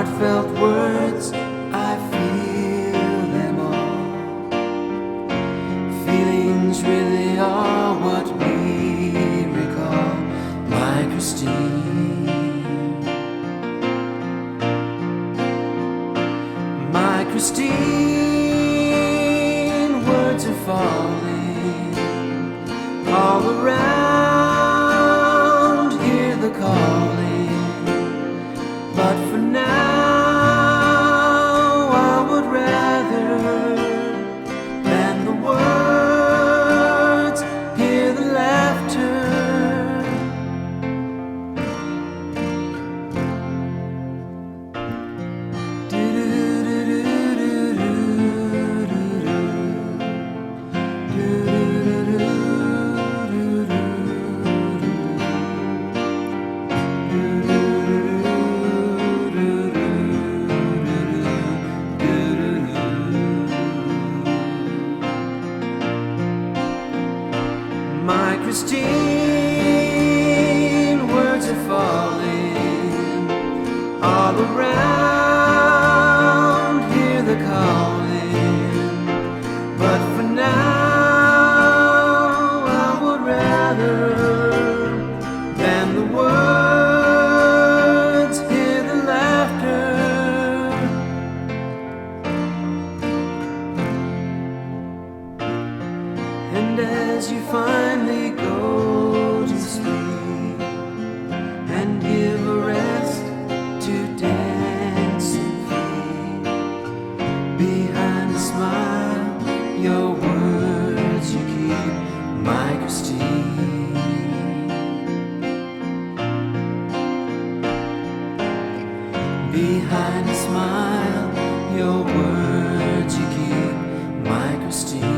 heartfelt words, I feel them all. Feelings really are what we recall. My Christine, my Christine, words are falling all around. Hear the calling, but for now I would rather than the words hear the laughter. My Christine, words are falling all around. Hear the calling, but for now I would rather than the words hear the laughter. And as you finally go to sleep and give a rest to dancing feet, behind a smile your words you keep. My Christine, behind a smile your words you keep. My Christine.